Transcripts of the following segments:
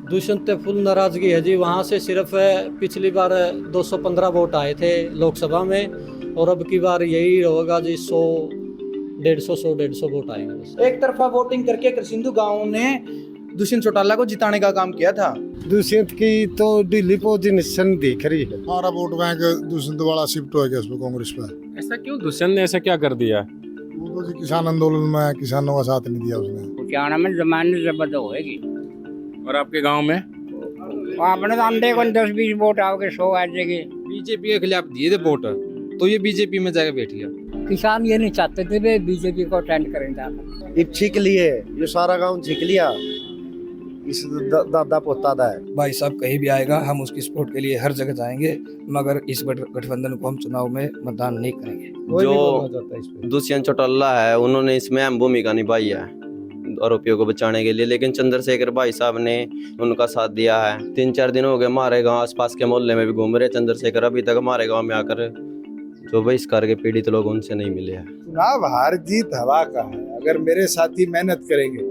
दुष्यंत पे फुल नाराजगी है जी। वहाँ से सिर्फ पिछली बार 215 वोट आए थे लोकसभा में, और अब की बार यही होगा जी, 100 150 वोट आएंगे बस। एक तरफा वोटिंग करके करसिंधु गांव ने दुष्यंत चौटाला को जिताने का काम किया था। दुष्यंत की तो ढीली पोजीशन दिख रही है। हमारा वोट बैंक दुष्यंत वाला शिफ्ट हो गया उसमें कांग्रेस पे। ऐसा क्यों? दुष्यंत ने ऐसा क्या कर दिया? वो तो जी किसान आंदोलन में किसानों का साथ नहीं दिया उसने। उचाना में जमाने से बदल होएगी। और आपके गांव में? आपने तो अंधे को 10-20 वोट आओगे 100 आ जाएगी। बीजेपी के खिलाफ दिए थे वोट, तो ये बीजेपी में जाकर बैठ गया। किसान ये नहीं चाहते थे वे बीजेपी को अटेंड करेंगे। छिक लिए ये सारा गांव छिक लिया इस दादा पोता दा है। भाई साहब कहीं भी आएगा हम उसकी सपोर्ट के लिए हर जगह जाएंगे, मगर इस गठबंधन को हम चुनाव में मतदान नहीं करेंगे। जो दुष्यंत चौटाला है उन्होंने इसमें अहम भूमिका निभाई है आरोपियों को बचाने के लिए, लेकिन चंद्रशेखर भाई साहब ने उनका साथ दिया है। 3-4 दिन हो गए हमारे गांव आसपास के मोहल्ले में भी घूम रहे चंद्रशेखर, अभी तक हमारे गांव में आकर जो बहिष्कार के पीड़ित लोग उनसे नहीं मिले हैं। चुनाव हार जीत हवा का है। अगर मेरे साथी मेहनत करेंगे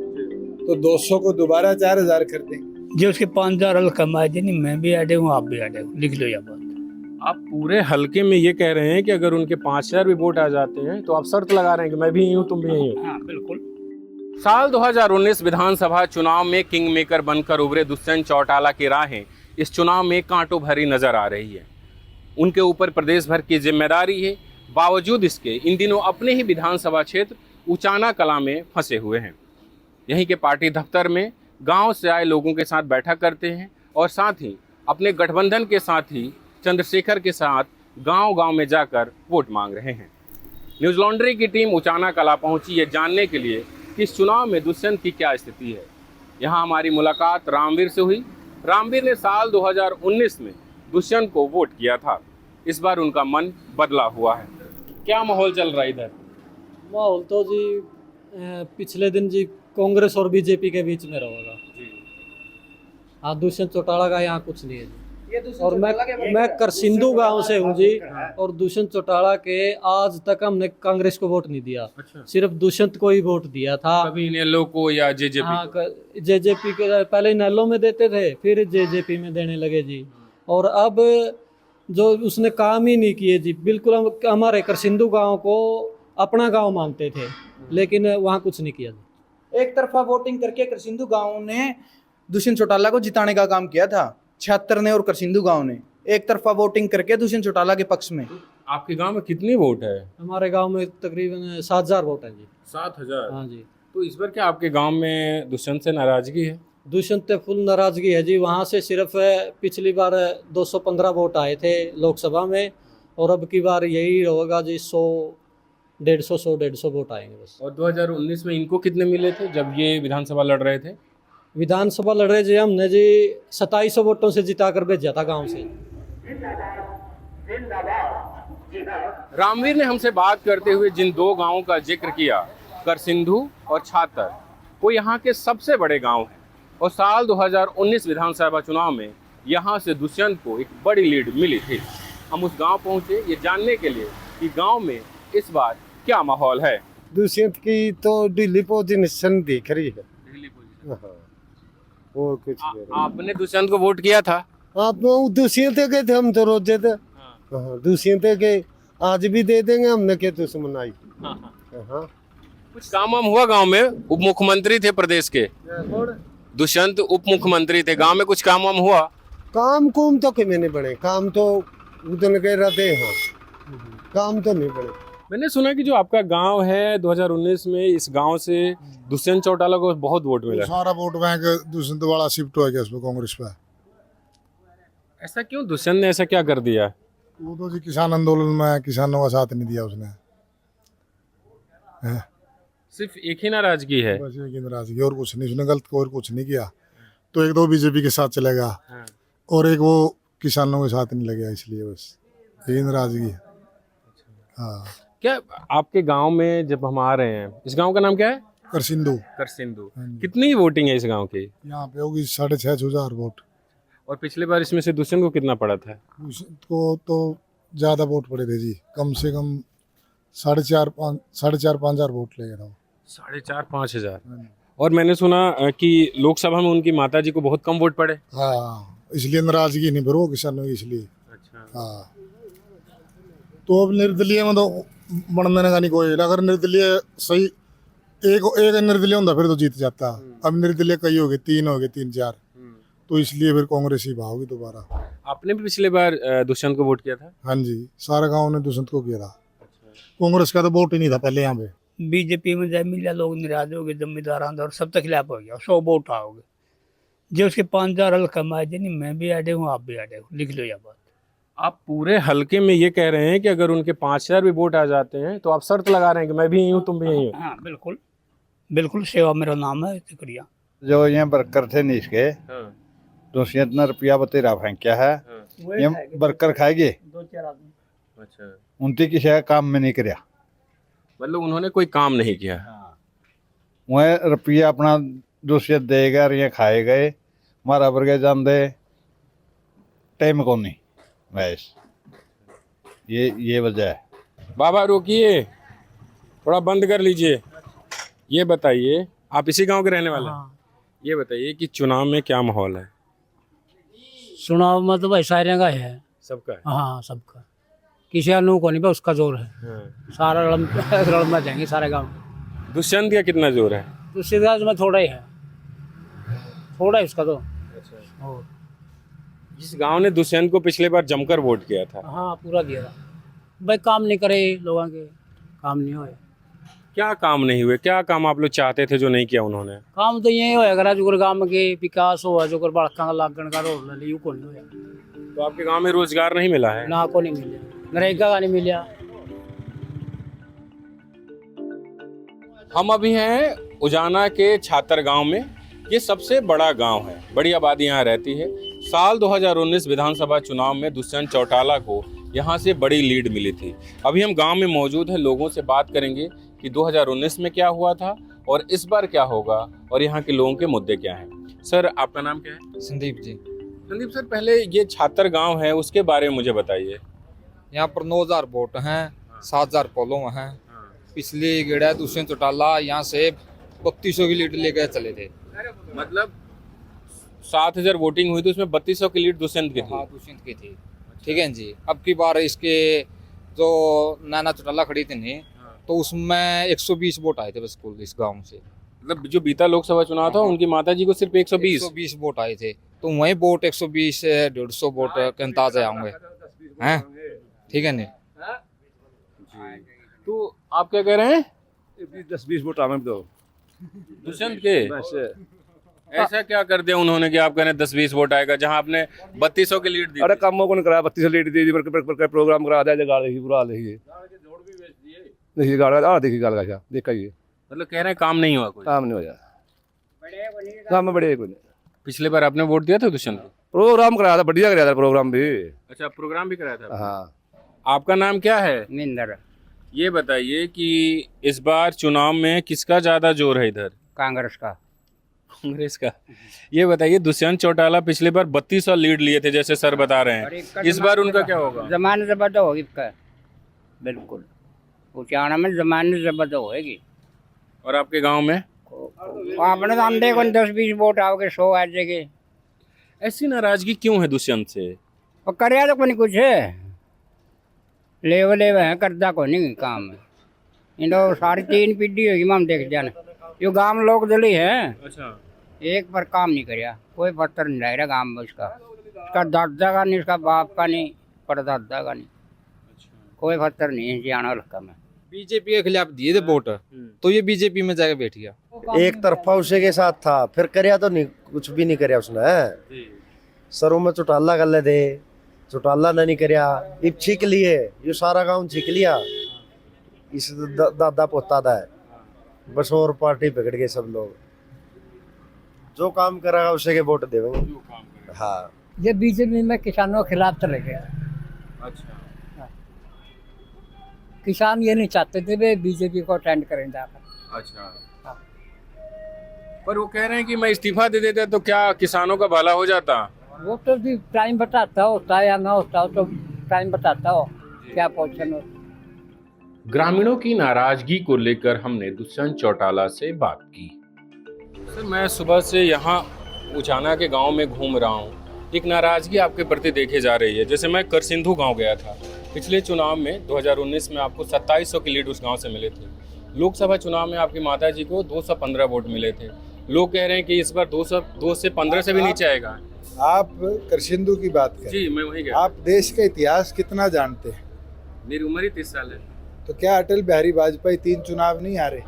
तो 200 को दोबारा 4000 कर देंगे। जो उसके 5000 हल कमाए थे नहीं, मैं भी आडे हूँ आप भी आडे हो, लिख लो ये बात। आप पूरे हल्के में ये कह रहे हैं कि अगर उनके 5000 भी वोट आ जाते हैं तो आप शर्त लगा रहे हैं कि मैं भी यही हूँ तुम भी यही हो। हाँ बिल्कुल। साल 2019 विधानसभा चुनाव में किंग मेकर बनकर उभरे दुष्यंत चौटाला की राहें इस चुनाव में कांटों भरी नजर आ रही है। उनके ऊपर प्रदेश भर की जिम्मेदारी है, बावजूद इसके इन दिनों अपने ही विधानसभा क्षेत्र उचाना कला में फंसे हुए हैं। यहीं के पार्टी दफ्तर में गांव से आए लोगों के साथ बैठक करते हैं और साथ ही अपने गठबंधन के साथ ही चंद्रशेखर के साथ गांव-गांव में जाकर वोट मांग रहे हैं। न्यूज़ लॉन्ड्री की टीम उचाना कला पहुंची ये जानने के लिए कि इस चुनाव में दुष्यंत की क्या स्थिति है। यहाँ हमारी मुलाकात रामवीर से हुई। रामवीर ने साल 2019 में दुष्यंत को वोट किया था। इस बार उनका मन बदला हुआ है। क्या माहौल चल रहा है इधर? माहौल तो जी पिछले दिन जी कांग्रेस और बीजेपी के बीच में रहेगा। हाँ, दुष्यंत चौटाला का यहाँ कुछ नहीं है जी। और मैं करसिंधु गांव से हूँ जी, और दुष्यंत चौटाला के आज तक हमने कांग्रेस को वोट नहीं दिया। अच्छा। सिर्फ दुष्यंत को ही वोट दिया था। कभी इनेलो को या जेजेपी? हाँ, जेजेपी के पहले इनेलो में देते थे, फिर जेजेपी में देने लगे जी। और अब जो उसने काम ही नहीं किए जी, बिल्कुल हमारे करसिंधु गांव को अपना गांव मानते थे, लेकिन वहाँ कुछ नहीं किया जी। एक तरफा वोटिंग करके करसिंधु गांव ने दुष्यंत चौटाला को जिताने का काम किया था। 76 ने और करसिंधु गांव ने एक तरफा वोटिंग करके दुष्यंत चौटाला के पक्ष में। आपके गांव में कितनी वोट है? हमारे गांव में तकरीबन 7000 वोट है जी। 7000? हाँ जी। तो इस बार क्या आपके गांव में दुष्यंत से नाराजगी है? दुष्यंत पे फुल नाराजगी है जी। वहाँ से सिर्फ पिछली बार 215 वोट आए थे लोकसभा में, और अब की बार यही होगा जी, 100 150 वोट आएंगे बस। और 2019 में इनको कितने मिले थे जब ये विधानसभा लड़ रहे थे? विधानसभा लड़ रहे जी हमने जी 2700 वोटों से जिता कर भेजा था गांव से। रामवीर ने हमसे बात करते हुए जिन दो गांवों का जिक्र किया, करसिंधु और छातर, वो यहाँ के सबसे बड़े गांव हैं। और साल 2019 विधानसभा चुनाव में यहाँ से दुष्यंत को एक बड़ी लीड मिली थी। हम उस गांव पहुँचे ये जानने के लिए कि गांव में इस बार क्या माहौल है। दुष्यंत की तो ढीली पोजीशन दिख रही है। हाँ, और कुछ नहीं। आपने दुष्यंत को वोट किया था? आप दुष्यंत के थे, हम तो रोजे थे। हाँ, दुष्यंत के आज भी दे देंगे, हमने क्या दुश्मनाई। हाँ, कुछ काम वाम हुआ गांव में? उप मुख्यमंत्री थे प्रदेश के दुष्यंत, उप मुख्यमंत्री थे। गांव में कुछ काम वाम हुआ? काम कुम तो कहीं नहीं बने, काम तो उधर के रहते हैं, काम तो नहीं बने। मैंने सुना कि जो आपका गांव है 2019 में इस गांव से दुष्यंत चौटाला को बहुत वोट मिला। सारा वोट बैंक दुष्यंत वाला शिफ्ट हो गया उसमें कांग्रेस पे। ऐसा क्यों? दुष्यंत ने ऐसा क्या कर दिया? वो तो जी किसान आंदोलन में किसानों का साथ नहीं दिया उसने। सिर्फ एक ही नाराजगी है? बस एक ही नाराजगी, और कुछ नहीं। उसने गलत को और कुछ नहीं किया। तो एक दो बीजेपी के साथ चलेगा और एक वो किसानों के साथ नहीं लगेगा, इसलिए बस यही नाराजगी है। हाँ। क्या आपके गांव में जब हम आ रहे हैं, इस गांव का नाम क्या है? करसिंधु। करसिंधु। कितनी वोटिंग है इस गांव की? यहाँ पे होगी 6500 वोट। और पिछले बार इसमें से दुष्यंत को कितना पड़ा था? दुष्यंत को तो ज्यादा वोट पड़े थे जी, कम से कम 4.5-5 हजार वोट ले गया था। 4,500-5,000। और मैंने सुना कि लोकसभा में उनकी माताजी को बहुत कम वोट पड़े। हाँ, इसलिए नाराजगी नहीं भरो किसानों की, इसलिए। अच्छा। हाँ, तो अब निर्दलीय में तो बनने का नहीं कोई, अगर निर्दलीय सही एक निर्दलीय होता फिर तो जीत जाता। अब निर्दलीय कई हो गए, 3 हो गए, 3-4, तो इसलिए फिर कांग्रेस ही भागोगी दोबारा। आपने भी पिछले बार दुष्यंत को वोट किया था? हाँ जी, सारा गांव ने दुष्यंत को किया था। कांग्रेस का तो वोट ही नहीं था पहले यहाँ पे। बीजेपी में जब मिला लोग नाराज हो गए, जमींदार और सब तक खिलाफ हो गया, 100 वोट आओगे जो उसके 5,000 हल कमाए थे। नहीं, मैं भी आड़े हूँ, आप भी आड़े हो, लिख लो यह बात। आप पूरे हल्के में ये कह रहे हैं कि अगर उनके 5,000 भी वोट आ जाते हैं तो आप शर्त लगा रहे हैं कि मैं भी यही हूँ, तुम भी यही हो? हाँ बिल्कुल बिल्कुल, सेवा मेरा नाम है, शुक्रिया। जो यहाँ वर्कर थे नीच के, 200 रुपया बतेरा फेंका है, ये वर्कर खाएंगे। 2-4 आदमी। अच्छा, उनकी किसी का काम में नहीं कराया, मतलब उन्होंने कोई काम नहीं किया। वह रुपया अपना 200 देगा और ये खाए गए, मारा वर्गे जान दे टाइम को नहीं, बस ये वजह है। बाबा रोकिए, थोड़ा बंद कर लीजिए। ये बताइए, आप इसी गांव के रहने वाले हैं? ये बताइए कि चुनाव में क्या माहौल है? चुनाव में तो भाई सारे का है, सबका है? हाँ सबका, किसी अनु को नहीं भाई, उसका जोर है। सारा लड़ना जाएंगे सारे गाँव। दुष्यंत का कितना जोर है? दूसरी गाँव में थोड़ा ही है, थोड़ा है उसका तो। और जिस गांव ने दुष्यंत को पिछले बार जमकर वोट किया था, हाँ पूरा दिया था भाई, काम नहीं करे लोगों के, काम नहीं हुए। क्या काम नहीं हुए? क्या काम आप लोग चाहते थे जो नहीं किया उन्होंने? काम तो यही होएगा जो गाँव के विकास हो, जो बड़का का लागण का रोड ले यू को नहीं होया। तो आपके गांव में रोजगार नहीं मिला है? ना को नहीं मिला, नरेगा का नहीं मिला। हम अभी हैं उजाना के छातर गांव में। ये सबसे बड़ा गांव है, बड़ी आबादी यहाँ रहती है। साल 2019 विधानसभा चुनाव में दुष्यंत चौटाला को यहाँ से बड़ी लीड मिली थी। अभी हम गांव में मौजूद हैं, लोगों से बात करेंगे कि 2019 में क्या हुआ था और इस बार क्या होगा और यहाँ के लोगों के मुद्दे क्या हैं। सर, आपका नाम क्या है? संदीप जी। संदीप सर, पहले ये छातर गांव है उसके बारे में मुझे बताइए। यहाँ पर 9,000 वोट हैं, 7,000 पोलों हैं। पिछली गेड़ा दुष्यंत चौटाला यहाँ से 3200 की लीड लेकर चले थे। मतलब 7,000 वोटिंग हुई थी, उसमें 3200 की लीड दुष्यंत की थी? हाँ, दुष्यंत की थी। ठीक है जी। अब की बार इसके जो नाना चौटाला खड़ी थी नहीं, तो उसमें 120 वोट आए थे बस कुल इस गांव से। मतलब जो बीता लोकसभा चुनाव था उनकी माताजी को सिर्फ 120 वोट आए थे, तो वही वोट 120 से 150 वोट के अंदाजे आएंगे हैं। ठीक है नहीं? तो आप क्या कह रहे हैं? 10-20 वोट आवे तो दुष्यंत के ऐसा क्या कर दिया उन्होंने कि आप कह रहे हैं 10-20 वोट आएगा, जहां आपने 3200 की लीड दी? अरे कामों को नहीं कराया, 3200 लीड दी थी, प्रोग्राम करा दिया, गाल देखिए बुरा हाल देखिए, देखिए गाल देखिए, गाल का देखा ये, मतलब कह रहे हैं काम नहीं हुआ, कोई काम नहीं हो जाए, काम में बढ़िया कोई। पिछले बार आपने वोट दिया था दुष्यंत को? प्रोग्राम कराया था, बढ़िया कराया था प्रोग्राम भी। अच्छा, प्रोग्राम भी कराया था? हाँ। आपका नाम क्या है? मिंदर। ये बताइए कि इस बार चुनाव में किसका ज्यादा जोर है इधर? कांग्रेस का। कांग्रेस का। ये बताइए, दुष्यंत चौटाला पिछले बार 3200 लीड लिए थे जैसे सर बता रहे हैं, इस बार उनका क्या होगा? जमाने से बदल होगी इसका, बिल्कुल उचाना में जमाने से बदल होगी। और आपके गांव में? आपने तो अंडे को 10-20 वोट आओगे, 100 आ जाएंगे। ऐसी नाराजगी क्यों है दुष्यंत से? और कर तो कोई कुछ है, लेवल है, करता को नहीं काम है। इन 3.5 पीढ़ी होगी हम देख जाने, जो गांव लोग दली है। अच्छा, एक पर काम नहीं कराया, कोई पत्थर नहीं डायरा गांव में उसका दादा का नहीं, उसका बाप का नहीं, परदादा का नहीं, कोई पत्थर नहीं है जाना हल्का में। बीजेपी के खिलाफ दिए थे वोट, तो ये बीजेपी में जाकर बैठ गया। एक तरफा उसे के साथ था, फिर करया तो नहीं, कुछ भी नहीं करया उसने। सरों में चौटाला कर ले थे, चौटाला ने नहीं करया, इब छीक लिए, ये सारा गांव छीक लिया, इस दादा पोता था बस, और पार्टी पकड़ गए सब लोग। जो काम करेगा उसे के वोट देंगे। हाँ, ये बीजेपी में किसानों के खिलाफ चले गए। अच्छा, किसान ये नहीं चाहते थे वे बीजेपी को अटेंड करें जाकर। अच्छा, पर वो कह रहे हैं कि मैं इस्तीफा दे देता तो क्या किसानों का भला हो जाता? वो तो भी टाइम बताता होता है या ना होता हो, तो टाइम बताता हो क्या पोजिशन हो। ग्रामीणों की नाराजगी को लेकर हमने दुष्यंत चौटाला से बात की। सर मैं सुबह से यहाँ उचाना के गांव में घूम रहा हूँ, एक नाराज़गी आपके प्रति देखी जा रही है। जैसे मैं करसिंधु गांव गया था, पिछले चुनाव में 2019 में आपको 2700 की लीड उस गांव से मिले थे। लोकसभा चुनाव में आपकी माता जी को 215 वोट मिले थे। लोग कह रहे हैं कि इस बार 2 से 15 से भी नीचे आएगा। आप करसिंधु की बात करें, जी मैं वही कह, आप देश का इतिहास कितना जानते हैं? मेरी उम्र ही 30 साल है। तो क्या अटल बिहारी वाजपेयी 3 चुनाव नहीं हारे?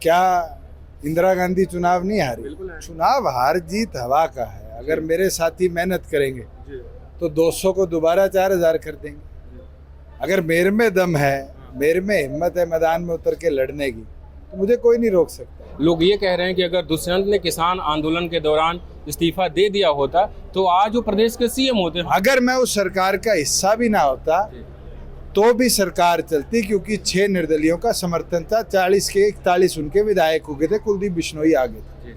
क्या इंदिरा गांधी चुनाव नहीं हारी? चुनाव हार जीत हवा का है। अगर मेरे साथी मेहनत करेंगे तो 200 को दोबारा 4000 कर देंगे। अगर मेरे में दम है, मेरे में हिम्मत है मैदान में उतर के लड़ने की, तो मुझे कोई नहीं रोक सकता। लोग ये कह रहे हैं कि अगर दुष्यंत ने किसान आंदोलन के दौरान इस्तीफा दे दिया होता तो आज वो प्रदेश के सीएम होते। अगर मैं उस सरकार का हिस्सा भी ना होता तो भी सरकार चलती, क्योंकि 6 निर्दलियों का समर्थन था। 40 के 41 उनके विधायक हो गए थे, कुलदीप बिश्नोई आ गए थे,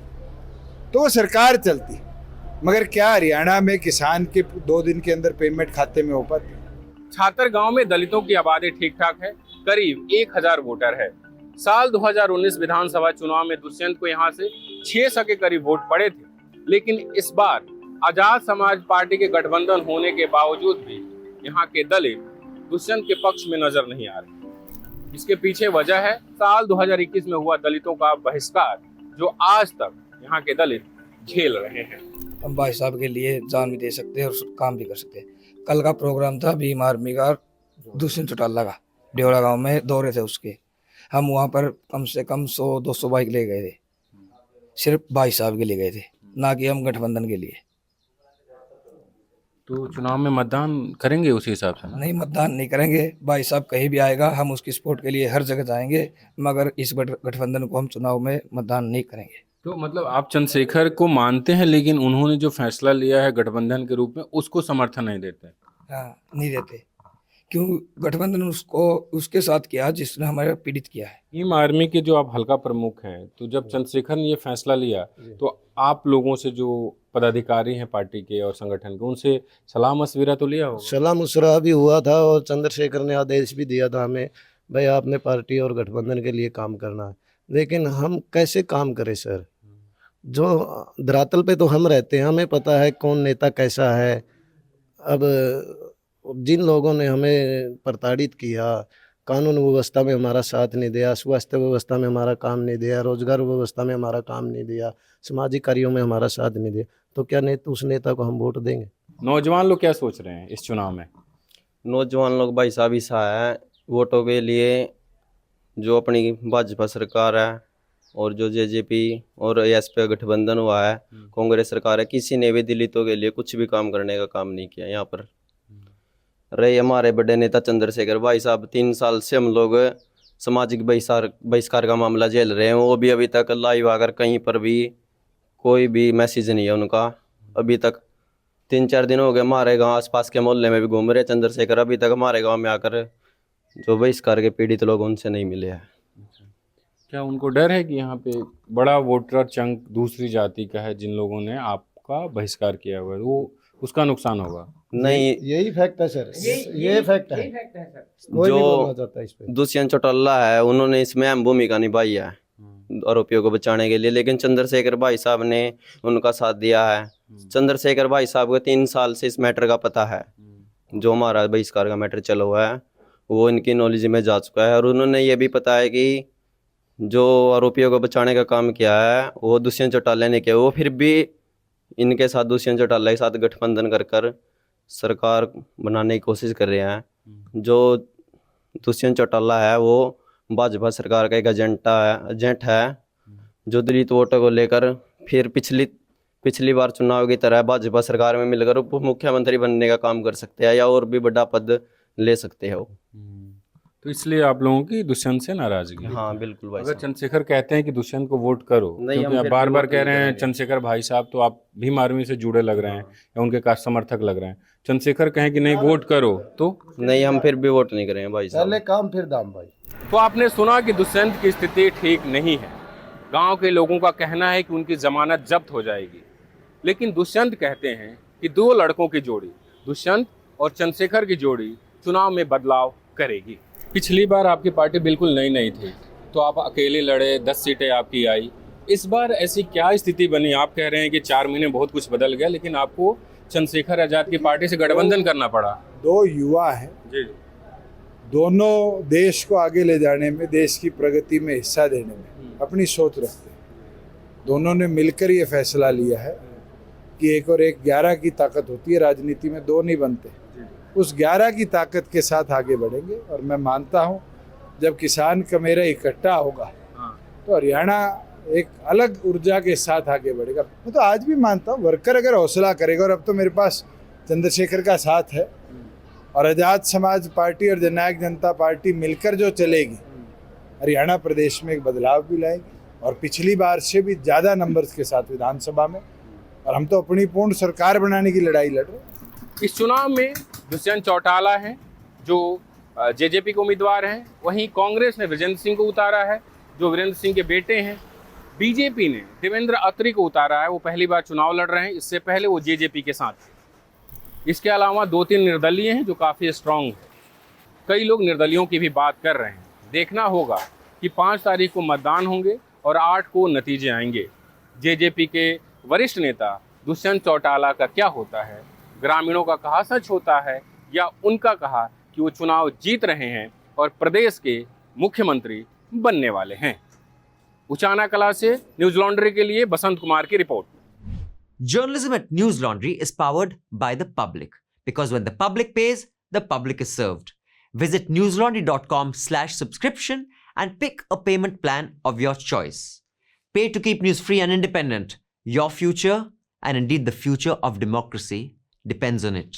तो वो सरकार चलती। मगर क्या हरियाणा में किसान के 2 दिन के अंदर पेमेंट खाते में हो पाती? छात्र गांव में दलितों की आबादी ठीक ठाक है, करीब 1000 वोटर है। साल 2019 विधानसभा चुनाव में दुष्यंत को यहां से 600 के करीब वोट पड़े थे, लेकिन इस बार आजाद समाज पार्टी के गठबंधन होने के बावजूद भी यहाँ के दलित दुष्यंत के पक्ष में नजर नहीं आ रहे। इसके पीछे वजह है साल 2021 में हुआ दलितों का बहिष्कार, जो आज तक यहाँ के दलित झेल रहे हैं। हम भाई साहब के लिए जान भी दे सकते हैं और काम भी कर सकते हैं। कल का प्रोग्राम था भीम आर्मी का दुष्यंत चौटाला का, ड्योरा गांव में दौरे थे उसके। हम वहाँ पर कम से कम 100-200 बाइक ले गए थे, सिर्फ भाई साहब के लिए गए थे, ना कि हम गठबंधन के लिए। तो चुनाव में मतदान करेंगे उसी हिसाब से? नहीं, मतदान नहीं करेंगे। भाई साहब कहीं भी आएगा हम उसकी सपोर्ट के लिए हर जगह जाएंगे, मगर इस गठबंधन को हम चुनाव में मतदान नहीं करेंगे। तो मतलब आप चंद्रशेखर को मानते हैं, लेकिन उन्होंने जो फैसला लिया है गठबंधन के रूप में उसको समर्थन नहीं देते? हाँ, नहीं देते। क्यों? गठबंधन उसको उसके साथ किया जिसने हमारा पीड़ित किया है। भीम आर्मी के जो आप हल्का प्रमुख हैं, तो जब चंद्रशेखर ने ये फैसला लिया तो आप लोगों से जो पदाधिकारी हैं पार्टी के और संगठन के, उनसे सलाह मशविरा तो लिया होगा? सलाह मशवरा भी हुआ था और चंद्रशेखर ने आदेश भी दिया था हमें, भाई आपने पार्टी और गठबंधन के लिए काम करना है। लेकिन हम कैसे काम करें सर? जो धरातल पे तो हम रहते हैं, हमें पता है कौन नेता कैसा है। अब जिन लोगों ने हमें प्रताड़ित किया, कानून व्यवस्था में हमारा साथ नहीं दिया, स्वास्थ्य व्यवस्था में हमारा काम नहीं दिया, रोजगार व्यवस्था में हमारा काम नहीं दिया, सामाजिक कार्यों में हमारा साथ नहीं दिया, तो क्या उस नेता को हम वोट देंगे? नौजवान लोग क्या सोच रहे हैं इस चुनाव में? नौजवान लोग भाई साहब ऐसा है, वोटों के लिए जो अपनी भाजपा सरकार है और जो जेजेपी और एसपी गठबंधन हुआ है, कांग्रेस सरकार है, किसी ने भी दलितों के लिए कुछ भी काम करने का काम नहीं किया। यहाँ पर रहे हमारे बड़े नेता चंद्रशेखर भाई साहब, 3 साल से हम लोग सामाजिक बहिष्कार का मामला झेल रहे हैं। वो भी अभी तक लाइव आकर कहीं पर भी कोई भी मैसेज नहीं है उनका। अभी तक 3-4 दिन हो गए, हमारे गांव आसपास के मोहल्ले में भी घूम रहे चंद्रशेखर, अभी तक हमारे गांव में आकर जो बहिष्कार के पीड़ित लोग उनसे नहीं मिले हैं। क्या उनको डर है कि यहाँ पे बड़ा वोटर चंक दूसरी जाति का है, जिन लोगों ने आपका बहिष्कार किया हुआ है, वो उसका नुकसान होगा? नहीं, यही फैक्ट है सर, ये फैक्ट है। जो दुष्यंत चौटाला है उन्होंने इसमें अहम भूमिका निभाई है आरोपियों को बचाने के लिए, लेकिन चंद्रशेखर भाई साहब ने उनका साथ दिया है। चंद्रशेखर भाई साहब को 3 साल से इस मैटर का पता है, जो हमारा बहिष्कार का मैटर चला हुआ है वो इनकी नॉलेज में जा चुका है। और उन्होंने ये भी पता है कि जो आरोपियों को बचाने का काम किया है वो दुष्यंत चौटाला ने किया। वो फिर भी इनके साथ दुष्यंत चौटाला के साथ गठबंधन कर सरकार बनाने की कोशिश कर रहे हैं। जो दुष्यंत चौटाला है वो भाजपा सरकार का एक एजेंट है, जो दलित वोटों को लेकर फिर पिछली बार चुनाव की तरह भाजपा सरकार में मिलकर उप मुख्यमंत्री बनने का काम कर सकते हैं या और भी बड़ा पद ले सकते हैं वो। तो इसलिए आप लोगों की दुष्यंत से नाराजगी? हाँ बिल्कुल भाई। अगर चंद्रशेखर कहते हैं कि दुष्यंत को वोट करो, क्योंकि आप बार बार कह रहे हैं चंद्रशेखर भाई साहब तो आप भीम आर्मी से जुड़े लग रहे हैं या उनके का समर्थक लग रहे हैं, चंद्रशेखर कहें कि नहीं वोट करो तो? नहीं, हम फिर भी वोट नहीं करेंगे भाई साहब। पहले काम फिर दाम भाई। तो आपने सुना कि दुष्यंत की स्थिति ठीक नहीं है। गांव के लोगों का कहना है कि उनकी जमानत जब्त हो जाएगी, लेकिन दुष्यंत कहते हैं कि 2 लड़कों की जोड़ी, दुष्यंत और चंद्रशेखर की जोड़ी, चुनाव में बदलाव करेगी। पिछली बार आपकी पार्टी बिल्कुल नई थी, तो आप अकेले लड़े, 10 सीटें आपकी आई। इस बार ऐसी क्या स्थिति बनी? आप कह रहे हैं कि 4 महीने बहुत कुछ बदल गया, लेकिन आपको चंद्रशेखर आजाद की पार्टी से गठबंधन करना पड़ा। दो युवा हैं जी, दोनों देश को आगे ले जाने में, देश की प्रगति में हिस्सा देने में अपनी सोच रखते हैं। दोनों ने मिलकर ये फैसला लिया है कि 1 और 1 11 की ताकत होती है, राजनीति में 2 नहीं बनते। उस 11 की ताकत के साथ आगे बढ़ेंगे और मैं मानता हूँ जब किसान का मेरा इकट्ठा होगा तो हरियाणा एक अलग ऊर्जा के साथ आगे बढ़ेगा। मैं तो आज भी मानता हूँ वर्कर अगर हौसला करेगा, और अब तो मेरे पास चंद्रशेखर का साथ है और आज़ाद समाज पार्टी और जननायक जनता पार्टी मिलकर जो चलेगी, हरियाणा प्रदेश में एक बदलाव भी लाएगी और पिछली बार से भी ज़्यादा नंबर्स के साथ विधानसभा में, और हम तो अपनी पूर्ण सरकार बनाने की लड़ाई लड़ रहे हैं। इस चुनाव में दुष्यंत चौटाला हैं जो जेजेपी के उम्मीदवार हैं, वहीं कांग्रेस ने विजेंद्र सिंह को उतारा है जो वीरेंद्र सिंह के बेटे हैं। बीजेपी ने देवेंद्र अत्री को उतारा है, वो पहली बार चुनाव लड़ रहे हैं, इससे पहले वो जेजेपी के साथ थे। इसके अलावा 2-3 निर्दलीय हैं जो काफ़ी स्ट्रांग हैं। कई लोग निर्दलियों की भी बात कर रहे हैं। देखना होगा कि 5 तारीख को मतदान होंगे और 8 को नतीजे आएंगे। जेजेपी के वरिष्ठ नेता दुष्यंत चौटाला का क्या होता है, ग्रामीणों का कहा सच होता है या उनका कहा कि वो चुनाव जीत रहे हैं और प्रदेश के मुख्यमंत्री बनने वाले हैं। उचाना कला से न्यूज लॉन्ड्री के लिए बसंत कुमार की report. Journalism at News Laundry is powered by the public, because when the public pays, the public is served. Visit newslaundry.com/subscription and pick a payment plan of your choice. Pay to keep news free and independent. Your future, and indeed the future of democracy, depends on it.